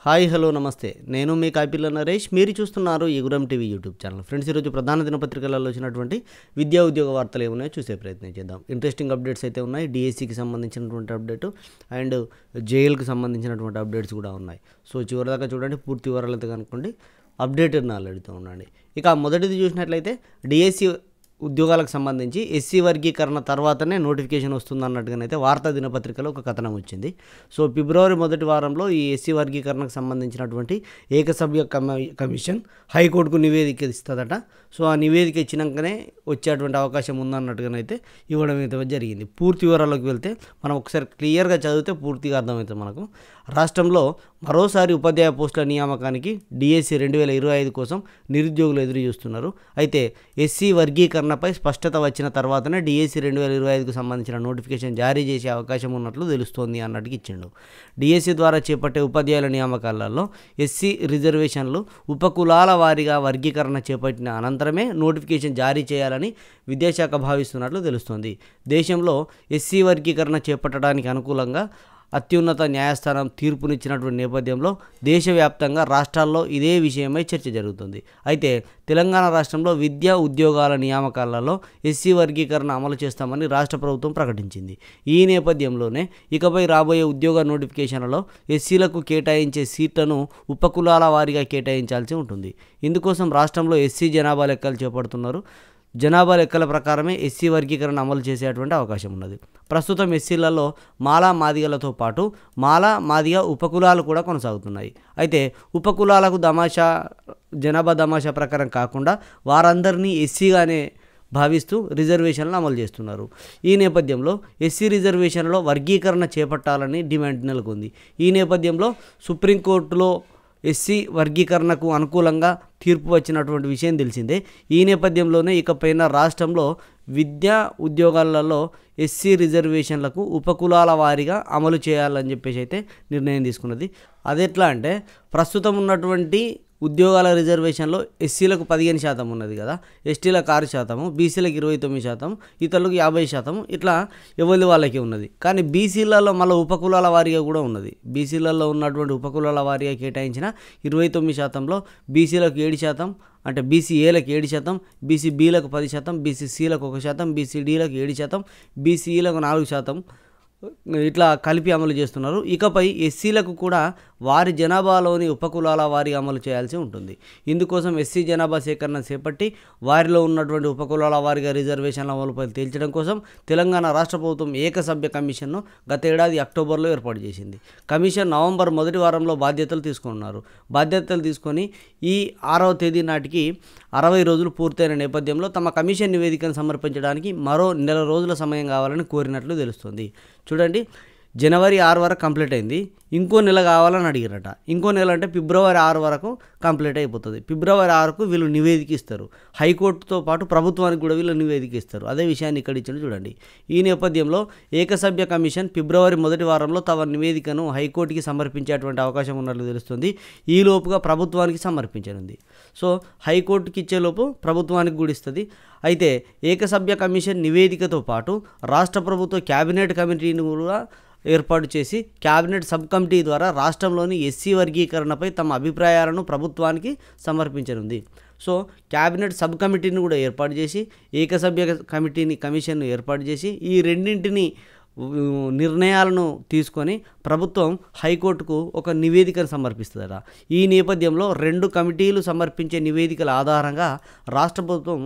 Hi hello నమస్తే నేను మీ కాపిల్ల నరేష్ మీరు చూస్తున్నారు ఎగురం టీవీ యూట్యూబ్ ఛానల్. ఫ్రెండ్స్, ఈరోజు ప్రధాన దినపత్రికలలో వచ్చినటువంటి విద్యా ఉద్యోగ వార్తలు ఏమున్నాయో చూసే ప్రయత్నం చేద్దాం. ఇంట్రెస్టింగ్ అప్డేట్స్ అయితే ఉన్నాయి. డిఎస్సికి సంబంధించినటువంటి అప్డేట్ అండ్ జేఎల్కి సంబంధించినటువంటి అప్డేట్స్ కూడా ఉన్నాయి. సో చివరిదాకా చూడండి, పూర్తి వివరాలు అయితే కనుక్కోండి, అప్డేటెడ్ నాలెడ్జ్తో ఉండండి. ఇక మొదటిది చూసినట్లయితే డిఎస్సి ఉద్యోగాలకు సంబంధించి ఎస్సీ వర్గీకరణ తర్వాతనే నోటిఫికేషన్ వస్తుంది అన్నట్టుగానైతే వార్తా దినపత్రికలో ఒక కథనం వచ్చింది. సో ఫిబ్రవరి మొదటి వారంలో ఈ ఎస్సీ వర్గీకరణకు సంబంధించినటువంటి ఏకసభ్య కమిషన్ హైకోర్టుకు నివేదిక ఇస్తుందట. సో ఆ నివేదిక ఇచ్చినాకనే వచ్చేటువంటి అవకాశం ఉందన్నట్టుగానైతే ఇవ్వడం అయితే జరిగింది. పూర్తి వివరాల్లోకి వెళ్తే మనం ఒకసారి క్లియర్గా చదివితే పూర్తిగా అర్థమవుతుంది మనకు. రాష్ట్రంలో మరోసారి ఉపాధ్యాయ పోస్టుల నియామకానికి డిఎస్సి 2025 కోసం నిరుద్యోగులు ఎదురు చూస్తున్నారు. అయితే ఎస్సీ వర్గీకరణపై స్పష్టత వచ్చిన తర్వాతనే డిఎస్సి 2025కు సంబంధించిన నోటిఫికేషన్ జారీ చేసే అవకాశం ఉన్నట్లు తెలుస్తోంది అన్నట్టుగా ఇచ్చిండు. డిఎస్సి ద్వారా చేపట్టే ఉపాధ్యాయుల నియామకాలలో ఎస్సీ రిజర్వేషన్లు ఉపకులాల వారీగా వర్గీకరణ చేపట్టిన అనంతరమే నోటిఫికేషన్ జారీ చేయాలని విద్యాశాఖ భావిస్తున్నట్లు తెలుస్తోంది. దేశంలో ఎస్సీ వర్గీకరణ చేపట్టడానికి అనుకూలంగా అత్యున్నత న్యాయస్థానం తీర్పునిచ్చినటువంటి నేపథ్యంలో దేశవ్యాప్తంగా రాష్ట్రాల్లో ఇదే విషయమై చర్చ జరుగుతుంది. అయితే తెలంగాణ రాష్ట్రంలో విద్యా ఉద్యోగాల నియామకాలలో ఎస్సీ వర్గీకరణ అమలు చేస్తామని రాష్ట్ర ప్రభుత్వం ప్రకటించింది. ఈ నేపథ్యంలోనే ఇకపై రాబోయే ఉద్యోగ నోటిఫికేషన్లలో ఎస్సీలకు కేటాయించే సీట్లను ఉపకులాల వారీగా కేటాయించాల్సి ఉంటుంది. ఇందుకోసం రాష్ట్రంలో ఎస్సీ జనాభా లెక్కలు చేపడుతున్నారు. జనాభా లెక్కల ప్రకారమే ఎస్సీ వర్గీకరణ అమలు చేసేటువంటి అవకాశం ఉన్నది. ప్రస్తుతం ఎస్సీలలో మాలా మాదిగలతో పాటు మాలా మాదిగ ఉపకులాలు కూడా కొనసాగుతున్నాయి. అయితే ఉపకులాలకు జనాభా దమాషా ప్రకారం కాకుండా వారందరినీ ఎస్సీగానే భావిస్తూ రిజర్వేషన్లను అమలు చేస్తున్నారు. ఈ నేపథ్యంలో ఎస్సీ రిజర్వేషన్లో వర్గీకరణ చేపట్టాలని డిమాండ్ నెలకొంది. ఈ నేపథ్యంలో సుప్రీంకోర్టులో ఎస్సీ వర్గీకరణకు అనుకూలంగా తీర్పు వచ్చినటువంటి విషయం తెలిసిందే. ఈ నేపథ్యంలోనే ఇకపైన రాష్ట్రంలో విద్యా ఉద్యోగాలలో ఎస్సీ రిజర్వేషన్లకు ఉపకులాల వారీగా అమలు చేయాలని చెప్పేసి అయితే నిర్ణయం తీసుకున్నది. అదెట్లా అంటే, ప్రస్తుతం ఉన్నటువంటి ఉద్యోగాల రిజర్వేషన్లో ఎస్సీలకు 15% ఉన్నది కదా, ఎస్టీలకు 6%, బీసీలకు 29%, ఇతరులకు 50%, ఇట్లా ఎవరి వాళ్ళకి ఉన్నది. కానీ బీసీలలో మళ్ళీ ఉపకులాల వారీగా కూడా ఉన్నది. బీసీలలో ఉన్నటువంటి ఉపకులాల వారీగా కేటాయించిన 29%లో బీసీలకు 7%, అంటే బీసీఏలకు 7%, బీసీబీలకు 10%, బీసీసీలకు 1%, బీసీడీలకు 7%, బీసీఈలకు 4%, ఇట్లా కలిపి అమలు చేస్తున్నారు. ఇకపై ఎస్సీలకు కూడా వారి జనాభాలోని ఉపకులాల వారి అమలు చేయాల్సి ఉంటుంది. ఇందుకోసం ఎస్సీ జనాభా సేకరణ చేపట్టి వారిలో ఉన్నటువంటి ఉపకులాల వారిగా రిజర్వేషన్ల అమలుపై తేల్చడం కోసం తెలంగాణ రాష్ట్ర ప్రభుత్వం ఏకసభ్య కమిషన్ను గత ఏడాది అక్టోబర్లో ఏర్పాటు చేసింది. కమిషన్ నవంబర్ మొదటి వారంలో బాధ్యతలు తీసుకొని ఈ 6వ తేదీ నాటికి 60 రోజులు పూర్తయిన నేపథ్యంలో తమ కమిషన్ నివేదికను సమర్పించడానికి మరో నెల రోజుల సమయం కావాలని కోరినట్లు తెలుస్తుంది. చూడండి, జనవరి 6 వరకు కంప్లీట్ అయింది, ఇంకో నెల కావాలని అడిగిరట. ఇంకో నెల అంటే ఫిబ్రవరి 6 వరకు కంప్లీట్ అయిపోతుంది. ఫిబ్రవరి 6కు వీళ్ళు నివేదిక ఇస్తారు. హైకోర్టుతో పాటు ప్రభుత్వానికి కూడా వీళ్ళు నివేదిక ఇస్తారు. అదే విషయాన్ని ఇక్కడ ఇచ్చిన చూడండి. ఈ నేపథ్యంలో ఏకసభ్య కమిషన్ ఫిబ్రవరి మొదటి వారంలో తమ నివేదికను హైకోర్టుకి సమర్పించేటువంటి అవకాశం ఉన్నట్లు తెలుస్తుంది. ఈ లోపుగా ప్రభుత్వానికి సమర్పించనుంది. సో హైకోర్టుకి ఇచ్చేలోపు ప్రభుత్వానికి కూడా ఇస్తుంది. అయితే ఏకసభ్య కమిషన్ నివేదికతో పాటు రాష్ట్ర ప్రభుత్వ క్యాబినెట్ కమిటీని కూడా ఏర్పాటు చేసి క్యాబినెట్ సబ్ కమిటీ ద్వారా రాష్ట్రంలోని ఎస్సీ వర్గీకరణపై తమ అభిప్రాయాలను ప్రభుత్వానికి సమర్పించనుంది. సో క్యాబినెట్ సబ్ కమిటీని కూడా ఏర్పాటు చేసి ఏకసభ్య కమిషన్ను ఏర్పాటు చేసి ఈ రెండింటిని నిర్ణయాలను తీసుకొని ప్రభుత్వం హైకోర్టుకు ఒక నివేదికను సమర్పిస్తుందట. ఈ నేపథ్యంలో 2 కమిటీలు సమర్పించే నివేదికల ఆధారంగా రాష్ట్ర ప్రభుత్వం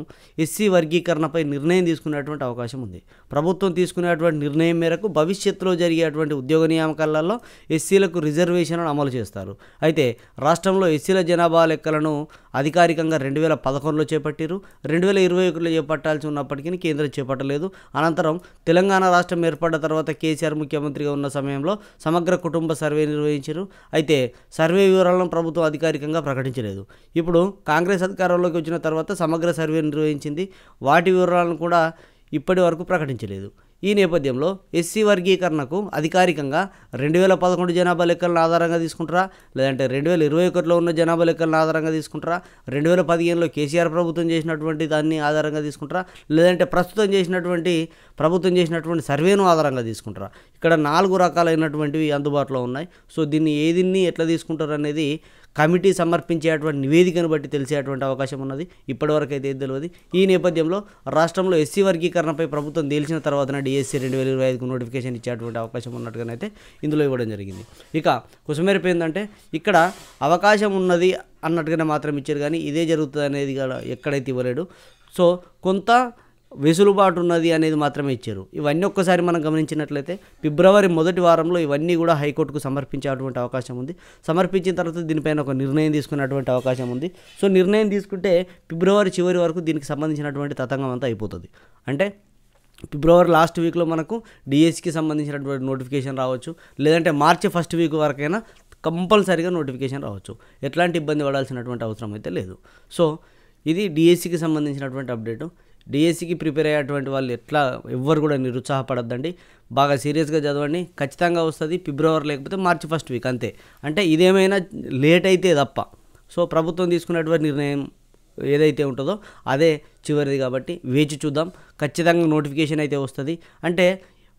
ఎస్సీ వర్గీకరణపై నిర్ణయం తీసుకునేటువంటి అవకాశం ఉంది. ప్రభుత్వం తీసుకునేటువంటి నిర్ణయం మేరకు భవిష్యత్తులో జరిగేటువంటి ఉద్యోగ నియామకాలలో ఎస్సీలకు రిజర్వేషన్లను అమలు చేస్తారు. అయితే రాష్ట్రంలో ఎస్సీల జనాభా లెక్కలను అధికారికంగా 2011లో చేపట్టారు. 2021లో చేపట్టాల్సి ఉన్నప్పటికీ కేంద్రం చేపట్టలేదు. అనంతరం తెలంగాణ రాష్ట్రం ఏర్పడ్డ తర్వాత కేసీఆర్ ముఖ్యమంత్రిగా ఉన్న సమయంలో సమగ్ర కుటుంబ సర్వే నిర్వహించారు. అయితే సర్వే వివరాలను ప్రభుత్వం అధికారికంగా ప్రకటించలేదు. ఇప్పుడు కాంగ్రెస్ అధికారంలోకి వచ్చిన తర్వాత సమగ్ర సర్వే నిర్వహించింది. వాటి వివరాలను కూడా ఇప్పటి వరకు ప్రకటించలేదు. ఈ నేపథ్యంలో ఎస్సీ వర్గీకరణకు అధికారికంగా 2011 జనాభా లెక్కలను ఆధారంగా తీసుకుంటారా, లేదంటే 2021లో ఉన్న జనాభా లెక్కలను ఆధారంగా తీసుకుంటారా, 2015లో కేసీఆర్ ప్రభుత్వం చేసినటువంటి దాన్ని ఆధారంగా తీసుకుంటారా, లేదంటే ప్రభుత్వం చేసినటువంటి సర్వేను ఆధారంగా తీసుకుంటారా? ఇక్కడ 4 రకాలైనటువంటివి అందుబాటులో ఉన్నాయి. సో దీన్ని ఏదిన్ని ఎట్లా తీసుకుంటారు అనేది కమిటీ సమర్పించేటువంటి నివేదికను బట్టి తెలిసేటువంటి అవకాశం ఉన్నది. ఇప్పటివరకు అయితే ఏది తెలియదు. ఈ నేపథ్యంలో రాష్ట్రంలో ఎస్సీ వర్గీకరణపై ప్రభుత్వం తేల్చిన తర్వాతనే డిఎస్సి 2025కు నోటిఫికేషన్ ఇచ్చేటువంటి అవకాశం ఉన్నట్టుగానైతే ఇందులో ఇవ్వడం జరిగింది. ఇక కుసమెరుపు ఏంటంటే ఇక్కడ అవకాశం ఉన్నది అన్నట్టుగానే మాత్రం ఇచ్చారు, కానీ ఇదే జరుగుతుంది అనేది ఎక్కడైతే ఇవ్వలేడు. సో కొంత వెసులుబాటు ఉన్నది అనేది మాత్రమే ఇచ్చారు. ఇవన్నీ ఒక్కసారి మనం గమనించినట్లయితే ఫిబ్రవరి మొదటి వారంలో ఇవన్నీ కూడా హైకోర్టుకు సమర్పించేటువంటి అవకాశం ఉంది. సమర్పించిన తర్వాత దీనిపైన ఒక నిర్ణయం తీసుకునేటువంటి అవకాశం ఉంది. సో నిర్ణయం తీసుకుంటే ఫిబ్రవరి చివరి వరకు దీనికి సంబంధించినటువంటి తతంగం అంతా అయిపోతుంది. అంటే ఫిబ్రవరి లాస్ట్ వీక్లో మనకు డిఎస్సికి సంబంధించినటువంటి నోటిఫికేషన్ రావచ్చు, లేదంటే మార్చి ఫస్ట్ వీక్ వరకైనా కంపల్సరీగా నోటిఫికేషన్ రావచ్చు. ఎట్లాంటి ఇబ్బంది పడాల్సినటువంటి అవసరం అయితే లేదు. సో ఇది డిఎస్సికి సంబంధించినటువంటి అప్డేటు. డిఎస్సికి ప్రిపేర్ అయ్యేటువంటి వాళ్ళు ఎవ్వరు కూడా నిరుత్సాహపడద్దండి. బాగా సీరియస్గా చదవండి, ఖచ్చితంగా వస్తుంది. ఫిబ్రవరి లేకపోతే మార్చి ఫస్ట్ వీక్ అంతే. అంటే ఇదేమైనా లేట్ అయితే తప్ప. సో ప్రభుత్వం తీసుకున్నటువంటి నిర్ణయం ఏదైతే ఉంటుందో అదే చివరిది కాబట్టి వేచి చూద్దాం. ఖచ్చితంగా నోటిఫికేషన్ అయితే వస్తుంది. అంటే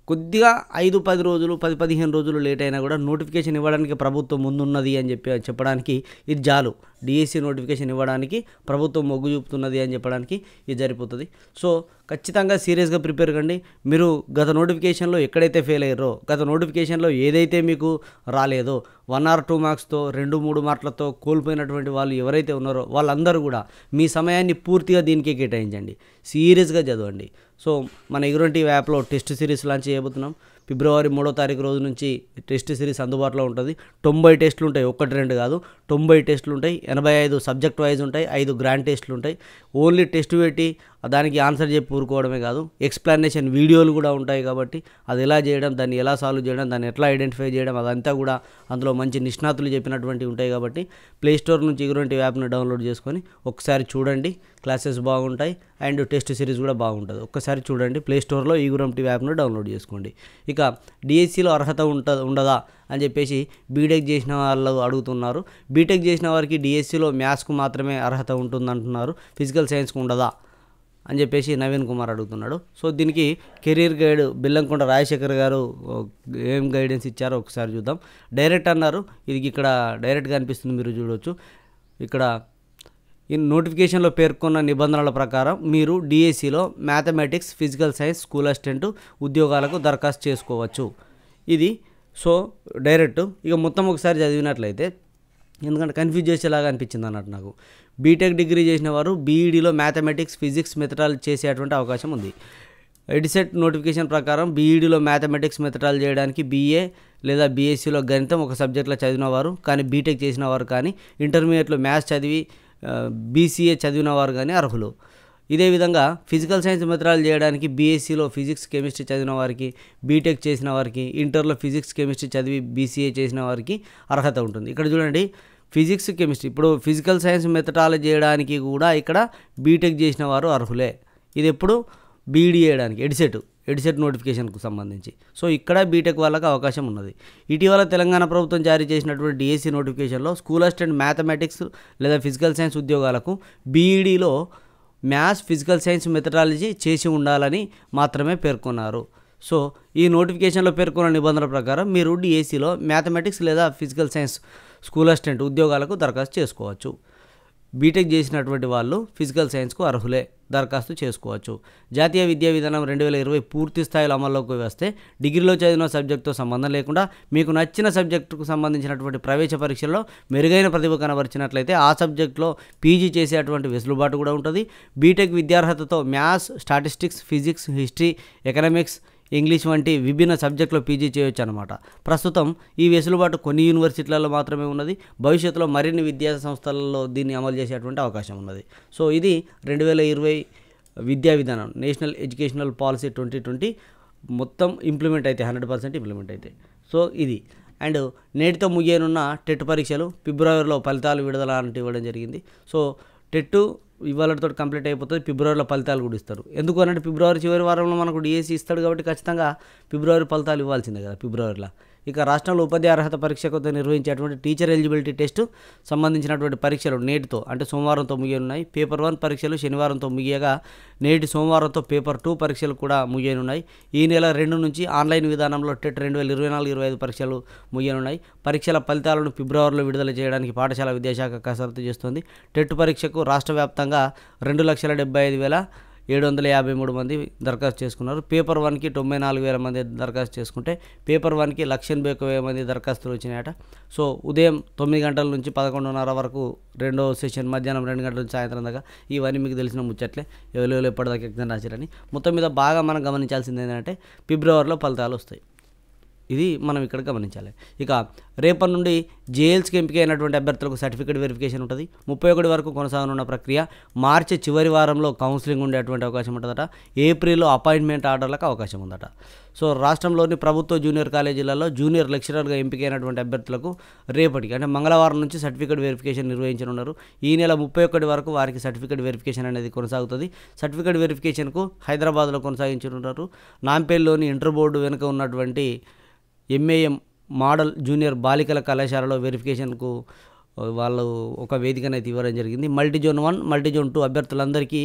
కొద్దిగా 5-10 రోజులు 10-15 రోజులు లేట్ అయినా కూడా నోటిఫికేషన్ ఇవ్వడానికి ప్రభుత్వం ముందున్నది అని చెప్పడానికి ఇది చాలు. డిఎస్సి నోటిఫికేషన్ ఇవ్వడానికి ప్రభుత్వం మొగ్గు చూపుతున్నది అని చెప్పడానికి ఇది సరిపోతుంది. సో ఖచ్చితంగా సీరియస్గా ప్రిపేర్ కండి. మీరు గత నోటిఫికేషన్లో ఎక్కడైతే ఫెయిల్ అయ్యారో, గత నోటిఫికేషన్లో ఏదైతే మీకు రాలేదో 1 or 2 మార్క్స్తో 2-3 మార్కులతో కోల్పోయినటువంటి వాళ్ళు ఎవరైతే ఉన్నారో వాళ్ళందరూ కూడా మీ సమయాన్ని పూర్తిగా దీనికే కేటాయించండి. సీరియస్గా చదవండి. సో మన ఎగురం టీవీ యాప్లో టెస్ట్ సిరీస్ లాంచ్ చేయబోతున్నాం. ఫిబ్రవరి 3వ తారీఖు రోజు నుంచి టెస్ట్ సిరీస్ అందుబాటులో ఉంటుంది. 90 టెస్టులు ఉంటాయి, 1-2 కాదు, 90 టెస్టులు ఉంటాయి. 85 సబ్జెక్ట్ వైజ్ ఉంటాయి, 5 గ్రాండ్ టెస్టులు ఉంటాయి. ఓన్లీ టెస్ట్ పెట్టి దానికి ఆన్సర్ చెప్పి ఊరుకోవడమే కాదు, ఎక్స్ప్లెనేషన్ వీడియోలు కూడా ఉంటాయి. కాబట్టి అది ఎలా చేయడం, దాన్ని ఎలా సాల్వ్ చేయడం, దాన్ని ఎట్లా ఐడెంటిఫై చేయడం, అదంతా కూడా అందులో మంచి నిష్ణాతులు చెప్పినటువంటివి ఉంటాయి. కాబట్టి ప్లేస్టోర్ నుంచి ఎగురం టీవీ యాప్ను డౌన్లోడ్ చేసుకొని ఒకసారి చూడండి. క్లాసెస్ బాగుంటాయి అండ్ టెస్ట్ సిరీస్ కూడా బాగుంటుంది. ఒక్కసారి చూడండి. ప్లేస్టోర్లో ఎగురం టీవీ యాప్ను డౌన్లోడ్ చేసుకోండి. ఇక డిఎస్సిలో అర్హత ఉండదా అని చెప్పేసి బీటెక్ చేసిన వాళ్ళు అడుగుతున్నారు. బీటెక్ చేసిన వారికి డిఎస్సిలో మ్యాథ్స్కు మాత్రమే అర్హత ఉంటుందంటున్నారు, ఫిజికల్ సైన్స్కు ఉండదా అని చెప్పేసి నవీన్ కుమార్ అడుగుతున్నాడు. సో దీనికి కెరీర్ గైడ్ బెల్లంకొండ రాజశేఖర్ గారు ఏం గైడెన్స్ ఇచ్చారో ఒకసారి చూద్దాం. డైరెక్ట్ అన్నారు, ఇది ఇక్కడ డైరెక్ట్గా అనిపిస్తుంది, మీరు చూడవచ్చు. ఇక్కడ ఈ నోటిఫికేషన్లో పేర్కొన్న నిబంధనల ప్రకారం మీరు డిఎస్సిలో mathematics, physical science, school assistant ఉద్యోగాలకు దరఖాస్తు చేసుకోవచ్చు. ఇది సో డైరెక్ట్. ఇక మొత్తం ఒకసారి చదివినట్లయితే, ఎందుకంటే కన్ఫ్యూజ్ చేసేలాగా అనిపించింది అన్నట్టు నాకు. బీటెక్ డిగ్రీ చేసిన వారు బీఈడీలో మ్యాథమెటిక్స్, ఫిజిక్స్ మెథడాలజీ చేసేటువంటి అవకాశం ఉంది. ఎడిసెట్ నోటిఫికేషన్ ప్రకారం బీఈడీలో మ్యాథమెటిక్స్ మెథడాలజీ చేయడానికి బీఏ లేదా బీఎస్సీలో గణితం ఒక సబ్జెక్ట్లో చదివినవారు కానీ బీటెక్ చేసిన వారు కానీ ఇంటర్మీడియట్లో మ్యాథ్స్ చదివి బీసీఏ చదివిన వారు కానీ అర్హులు. ఇదే విధంగా ఫిజికల్ సైన్స్ మెథడాలజీ చేయడానికి బీఎస్సీలో ఫిజిక్స్ కెమిస్ట్రీ చదివిన వారికి, బీటెక్ చేసిన వారికి, ఇంటర్లో ఫిజిక్స్ కెమిస్ట్రీ చదివి బీసీఏ చేసిన వారికి అర్హత ఉంటుంది. ఇక్కడ చూడండి, ఫిజిక్స్ కెమిస్ట్రీ, ఇప్పుడు ఫిజికల్ సైన్స్ మెథడాలజీ చేయడానికి కూడా ఇక్కడ బీటెక్ చేసిన వారు అర్హులే. ఇది ఎప్పుడు బీఈడీ చేయడానికి ఎడిసెట్ నోటిఫికేషన్కు సంబంధించి. సో ఇక్కడ బీటెక్ వాళ్ళకి అవకాశం ఉన్నది. ఇటీవల తెలంగాణ ప్రభుత్వం జారీ చేసినటువంటి డిఎస్సి నోటిఫికేషన్లో స్కూల్ అసిస్టెంట్ మ్యాథమెటిక్స్ లేదా ఫిజికల్ సైన్స్ ఉద్యోగాలకు బీఈడీలో మ్యాథ్స్, ఫిజికల్ సైన్స్ మెథడాలజీ చేసి ఉండాలని మాత్రమే పేర్కొన్నారు. సో ఈ నోటిఫికేషన్లో పేర్కొన్న నిబంధనల ప్రకారం మీరు డిఎస్సిలో మ్యాథమెటిక్స్ లేదా ఫిజికల్ సైన్స్ స్కూల్ అసిస్టెంట్ ఉద్యోగాలకు దరఖాస్తు చేసుకోవచ్చు. బీటెక్ చేసినటువంటి వాళ్ళు ఫిజికల్ సైన్స్కు అర్హులే, దరఖాస్తు చేసుకోవచ్చు. జాతీయ విద్యా విధానం 2020 పూర్తి స్థాయిలో అమల్లోకి వస్తే డిగ్రీలో చదివిన సబ్జెక్టుతో సంబంధం లేకుండా మీకు నచ్చిన సబ్జెక్టుకు సంబంధించినటువంటి ప్రవేశ పరీక్షల్లో మెరుగైన ప్రతిభ కనబరిచినట్లయితే ఆ సబ్జెక్టులో పీజీ చేసేటువంటి వెసులుబాటు కూడా ఉంటుంది. బీటెక్ విద్యార్హతతో maths, statistics, physics, history, economics, English వంటి విభిన్న సబ్జెక్టులో పీజీ చేయొచ్చు అన్నమాట. ప్రస్తుతం ఈ వెసులుబాటు కొన్ని యూనివర్సిటీలలో మాత్రమే ఉన్నది. భవిష్యత్తులో మరిన్ని విద్యా సంస్థలలో దీన్ని అమలు చేసేటువంటి అవకాశం ఉన్నది. సో ఇది 2020 విద్యా విధానం, నేషనల్ ఎడ్యుకేషనల్ పాలసీ 2020 మొత్తం ఇంప్లిమెంట్ అయితే 100% ఇంప్లిమెంట్ అయితే. సో ఇది అండ్ నేటితో ముగియనున్న టెట్ పరీక్షలు ఫిబ్రవరిలో ఫలితాలు విడుదల అంటే ఇవ్వడం జరిగింది. సో టెట్ ఇవాళతో కంప్లీట్ అయిపోతుంది. ఫిబ్రవరిలో ఫలితాలు కూడా ఇస్తారు. ఎందుకు అన్నట్టు ఫిబ్రవరి చివరి వారంలో మనకు డిఎస్సి ఇస్తాడు కాబట్టి ఖచ్చితంగా ఫిబ్రవరి ఫలితాలు ఇవ్వాల్సిందే కదా. ఫిబ్రవరిలో ఇక రాష్ట్రంలో ఉపాధ్యాయ అర్హత పరీక్షకు నిర్వహించేటువంటి టీచర్ ఎలిజిబిలిటీ టెస్ట్ సంబంధించినటువంటి పరీక్షలు నేటితో అంటే సోమవారంతో ముగియనున్నాయి. పేపర్ 1 పరీక్షలు శనివారంతో ముగియగా నేటి సోమవారంతో పేపర్ 2 పరీక్షలు కూడా ముగియనున్నాయి. ఈ నెల 2 నుంచి ఆన్లైన్ విధానంలో టెట్ 2024-25 పరీక్షలు ముగియనున్నాయి. పరీక్షల ఫలితాలను ఫిబ్రవరిలో విడుదల చేయడానికి పాఠశాల విద్యాశాఖ కసరత్తు చేస్తోంది. టెట్ పరీక్షకు రాష్ట్ర వ్యాప్తంగా 2,75,753 మంది దరఖాస్తు చేసుకున్నారు. పేపర్ 1కి 94,000 మంది దరఖాస్తు చేసుకుంటే పేపర్ 1కి 1,81,000 మంది దరఖాస్తులు వచ్చినాయట. సో ఉదయం 9 గంటల నుంచి 11:30 వరకు రెండో సెషన్, మధ్యాహ్నం 2 గంటల నుంచి సాయంత్రం దాకా. ఇవన్నీ మీకు తెలిసిన ముచ్చట్లే, ఎవరు ఎప్పటిదాకా ఎగ్జామ్ రాశారని. మొత్తం మీద బాగా మనం గమనించాల్సింది ఏంటంటే ఫిబ్రవరిలో ఫలితాలు వస్తాయి. ఇది మనం ఇక్కడ గమనించాలి. ఇక రేపటి నుండి జేఎల్స్కి ఎంపికైనటువంటి అభ్యర్థులకు సర్టిఫికేట్ వెరిఫికేషన్ ఉంటుంది. 31 వరకు కొనసాగనున్న ప్రక్రియ. మార్చి చివరి వారంలో కౌన్సిలింగ్ ఉండేటువంటి అవకాశం ఉంటుందట. ఏప్రిల్లో అపాయింట్మెంట్ ఆర్డర్లకు అవకాశం ఉందట. సో రాష్ట్రంలోని ప్రభుత్వ జూనియర్ కాలేజీలలో జూనియర్ లెక్చరర్గా ఎంపికైనటువంటి అభ్యర్థులకు రేపటికి అంటే మంగళవారం నుంచి సర్టిఫికేట్ వెరిఫికేషన్ నిర్వహించనున్నారు. ఈ నెల 31 వరకు వారికి సర్టిఫికేట్ వెరిఫికేషన్ అనేది కొనసాగుతుంది. సర్టిఫికేట్ వెరిఫికేషన్కు హైదరాబాద్లో కొనసాగించనున్నారు. నాంపేల్లోని ఇంటర్ బోర్డు వెనుక ఉన్నటువంటి ఎంఏఎం మోడల్ జూనియర్ బాలికల కళాశాలలో వెరిఫికేషన్కు వాళ్ళు ఒక వేదికనైతే ఇవ్వడం జరిగింది. మల్టీజోన్ 1, మల్టీజోన్ 2 అభ్యర్థులందరికీ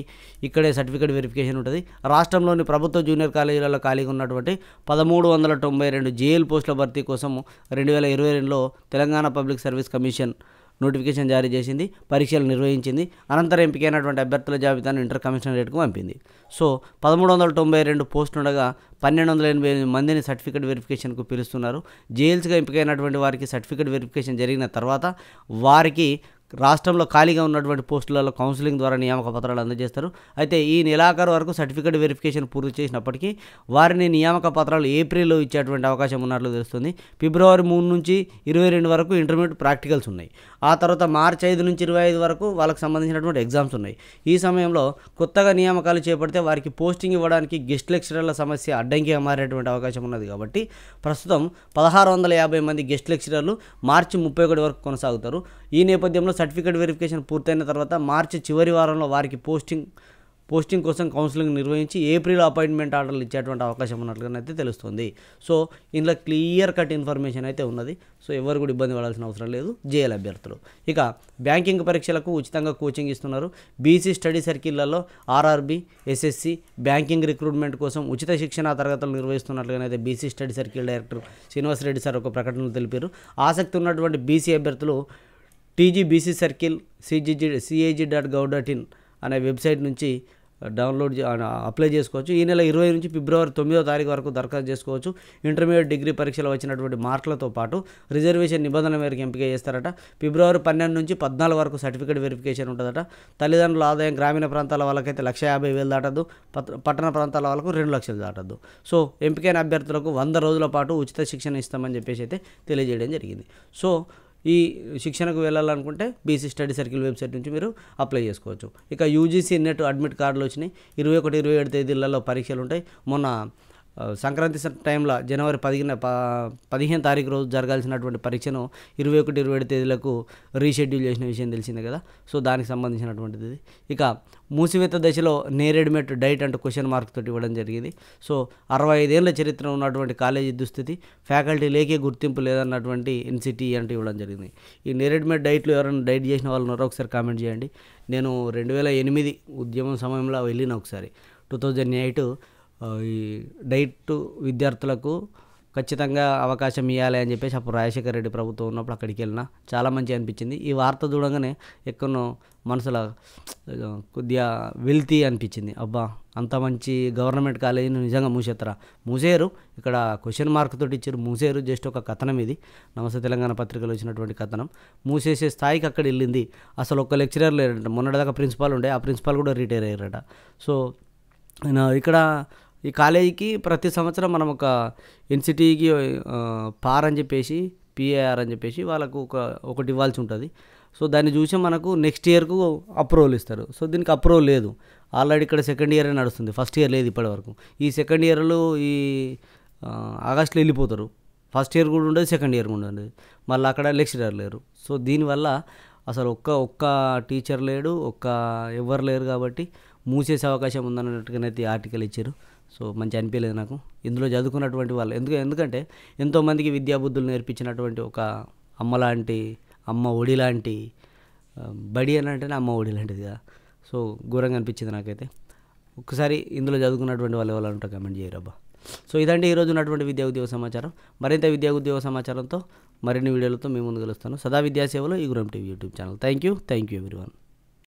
ఇక్కడే సర్టిఫికేట్ వెరిఫికేషన్ ఉంటుంది. రాష్ట్రంలోని ప్రభుత్వ జూనియర్ కాలేజీలలో ఖాళీగా ఉన్నటువంటి 1,392 జేఎల్ పోస్టుల భర్తీ కోసం 2022లో Telangana public service commission notification జారీ చేసింది. పరీక్షలు నిర్వహించింది. అనంతరం ఎంపికైనటువంటి అభ్యర్థుల జాబితాను ఇంటర్ కమిషనరేట్కు పంపింది. సో 1,392 పోస్టులు ఉండగా 1,288 మందిని సర్టిఫికేట్ వెరిఫికేషన్కు పిలుస్తున్నారు. జేఎల్స్గా ఎంపికైనటువంటి వారికి సర్టిఫికేట్ వెరిఫికేషన్ జరిగిన తర్వాత వారికి రాష్ట్రంలో ఖాళీగా ఉన్నటువంటి పోస్టులలో కౌన్సిలింగ్ ద్వారా నియామక పత్రాలు అందజేస్తారు. అయితే ఈ నెలాఖరు వరకు సర్టిఫికేట్ వెరిఫికేషన్ పూర్తి చేసినప్పటికీ వారిని నియామక పత్రాలు ఏప్రిల్లో ఇచ్చేటువంటి అవకాశం ఉన్నట్లు తెలుస్తుంది. ఫిబ్రవరి 3 నుంచి 22 వరకు ఇంటర్మీడియట్ ప్రాక్టికల్స్ ఉన్నాయి. ఆ తర్వాత మార్చి 5 నుంచి 25 వరకు వాళ్ళకి సంబంధించినటువంటి ఎగ్జామ్స్ ఉన్నాయి. ఈ సమయంలో కొత్తగా నియామకాలు చేపడితే వారికి పోస్టింగ్ ఇవ్వడానికి గెస్ట్ లెక్చరర్ల సమస్య అడ్డంకిగా మారేటువంటి అవకాశం ఉన్నది. కాబట్టి ప్రస్తుతం 1,650 మంది గెస్ట్ లెక్చరర్లు మార్చి 31 వరకు కొనసాగుతారు. ఈ నేపథ్యంలో సర్టిఫికేట్ వెరిఫికేషన్ పూర్తయిన తర్వాత మార్చి చివరి వారంలో వారికి పోస్టింగ్ కోసం కౌన్సిలింగ్ నిర్వహించి ఏప్రిల్ అపాయింట్మెంట్ ఆర్డర్లు ఇచ్చేటువంటి అవకాశం ఉన్నట్లుగానైతే తెలుస్తుంది. సో ఇందులో క్లియర్ కట్ ఇన్ఫర్మేషన్ అయితే ఉన్నది. సో ఎవరు కూడా ఇబ్బంది పడాల్సిన అవసరం లేదు జేఎల్ అభ్యర్థులు. ఇక బ్యాంకింగ్ పరీక్షలకు ఉచితంగా కోచింగ్ ఇస్తున్నారు. బీసీ స్టడీ సర్కిళ్లలో ఆర్ఆర్బీ, ఎస్ఎస్సి బ్యాంకింగ్ రిక్రూట్మెంట్ కోసం ఉచిత శిక్షణ తరగతులు నిర్వహిస్తున్నట్లుగానైతే BC study circle director Srinivasa Reddy sir ఒక ప్రకటనలో తెలిపారు. ఆసక్తి ఉన్నటువంటి బీసీ అభ్యర్థులు టీజీబీసీ సర్కిల్ cag.gov.in అనే వెబ్సైట్ నుంచి అప్లై చేసుకోవచ్చు. ఈ నెల 20 నుంచి ఫిబ్రవరి 9వ తారీఖు వరకు దరఖాస్తు చేసుకోవచ్చు. ఇంటర్మీడియట్ డిగ్రీ పరీక్షలో వచ్చినటువంటి మార్కులతో పాటు రిజర్వేషన్ నిబంధనల మేరకు ఎంపిక చేస్తారట. ఫిబ్రవరి 12 నుంచి 14 వరకు సర్టిఫికేట్ వెరిఫికేషన్ ఉంటుందట. తల్లిదండ్రుల ఆదాయం గ్రామీణ ప్రాంతాల వాళ్ళకైతే 1,50,000 దాటద్దు, పట్టణ ప్రాంతాల వాళ్ళకు 2 లక్షలు దాటద్దు. సో ఎంపికైన అభ్యర్థులకు 100 రోజుల పాటు ఉచిత శిక్షణ ఇస్తామని చెప్పేసి అయితే తెలియజేయడం జరిగింది. సో ఈ శిక్షణకు వెళ్ళాలనుకుంటే బీసీ స్టడీ సర్కిల్ వెబ్సైట్ నుంచి మీరు అప్లై చేసుకోవచ్చు. ఇక యూజీసీ నెట్ అడ్మిట్ కార్డులు వచ్చినాయి. 21, 27 తేదీలలో పరీక్షలు ఉంటాయి. మొన్న సంక్రాంతి టైంలో జనవరి 15 తారీఖు రోజు జరగాల్సినటువంటి పరీక్షను 21, 27 తేదీలకు రీషెడ్యూల్ చేసిన విషయం తెలిసిందే కదా. సో దానికి సంబంధించినటువంటిది ఇది. ఇక మూసివేత దశలో నేరెడ్మెట్ డైట్ అంటూ క్వశ్చన్ మార్క్ తోటి ఇవ్వడం జరిగింది. సో 65 ఏళ్ల చరిత్ర ఉన్నటువంటి కాలేజీ దుస్థితి, ఫ్యాకల్టీ లేకే గుర్తింపు లేదన్నటువంటి ఎన్సిటీ అంటూ ఇవ్వడం జరిగింది. ఈ నేరెడ్మెట్ డైట్లో ఎవరైనా డైట్ చేసిన వాళ్ళు ఉన్నారో ఒకసారి కామెంట్ చేయండి. నేను 2008 ఉద్యమం సమయంలో వెళ్ళిన ఒకసారి 2008 ఈ డైట్ విద్యార్థులకు ఖచ్చితంగా అవకాశం ఇవ్వాలి అని చెప్పేసి అప్పుడు రాజశేఖర రెడ్డి ప్రభుత్వం ఉన్నప్పుడు అక్కడికి వెళ్ళినా చాలా మంచి అనిపించింది. ఈ వార్త చూడగానే ఎక్కడో మనసులో కొద్దిగా వెల్తీ అనిపించింది. అబ్బా అంత మంచి గవర్నమెంట్ కాలేజీని నిజంగా మూసేయరు. ఇక్కడ క్వశ్చన్ మార్క్ తోటి ఇచ్చారు, మూసేయరు. జస్ట్ ఒక కథనం ఇది, నమస్తే తెలంగాణ పత్రికలో వచ్చినటువంటి కథనం. మూసేసే స్థాయికి అక్కడ వెళ్ళింది. అసలు ఒక్క లెక్చరర్ లేరంట. మొన్నటిదాకా ప్రిన్సిపాల్ ఉండే, ఆ ప్రిన్సిపాల్ కూడా రిటైర్ అయ్యారట. సో ఇక్కడ ఈ కాలేజీకి ప్రతి సంవత్సరం మనం ఒక ఎన్సిటీకి పార్ అని చెప్పేసి పిఏఆర్ అని చెప్పేసి వాళ్ళకు ఒకటి ఇవ్వాల్సి ఉంటుంది. సో దాన్ని చూసి మనకు నెక్స్ట్ ఇయర్కు అప్రూవల్ ఇస్తారు. సో దీనికి అప్రూవల్ లేదు. ఆల్రెడీ ఇక్కడ సెకండ్ ఇయర్ నడుస్తుంది, ఫస్ట్ ఇయర్ లేదు ఇప్పటివరకు. ఈ సెకండ్ ఇయర్లో ఈ ఆగస్టులో వెళ్ళిపోతారు. ఫస్ట్ ఇయర్ కూడా ఉండదు, సెకండ్ ఇయర్ కూడా ఉండదు. మళ్ళీ అక్కడ లెక్చరర్ లేరు. సో దీనివల్ల అసలు ఒక్క టీచర్ లేడు, ఎవరు లేరు. కాబట్టి మూసేసే అవకాశం ఉందన్నట్టుగానైతే ఆర్టికల్ ఇచ్చారు. సో మంచి అనిపించలేదు నాకు. ఇందులో చదువుకున్నటువంటి వాళ్ళు ఎందుకంటే ఎంతోమందికి విద్యాబుద్ధులు నేర్పించినటువంటి ఒక అమ్మ ఒడి లాంటి బడి అని అంటేనే అమ్మ ఒడి లాంటిదిగా. సో ఘోరంగా అనిపించింది నాకైతే. ఒక్కసారి ఇందులో చదువుకున్నటువంటి వాళ్ళు ఎవరంటే కమెంట్ చేయరబ్బా. సో ఇదండి ఈరోజు ఉన్నటువంటి విద్యా ఉద్యోగ సమాచారం. మరింత విద్యా ఉద్యోగ సమాచారంతో మరిన్ని వీడియోలతో మీ ముందు కలుస్తాను. సదా విద్యాసేవలో యుగురం TV YouTube channel. Thank you everyone.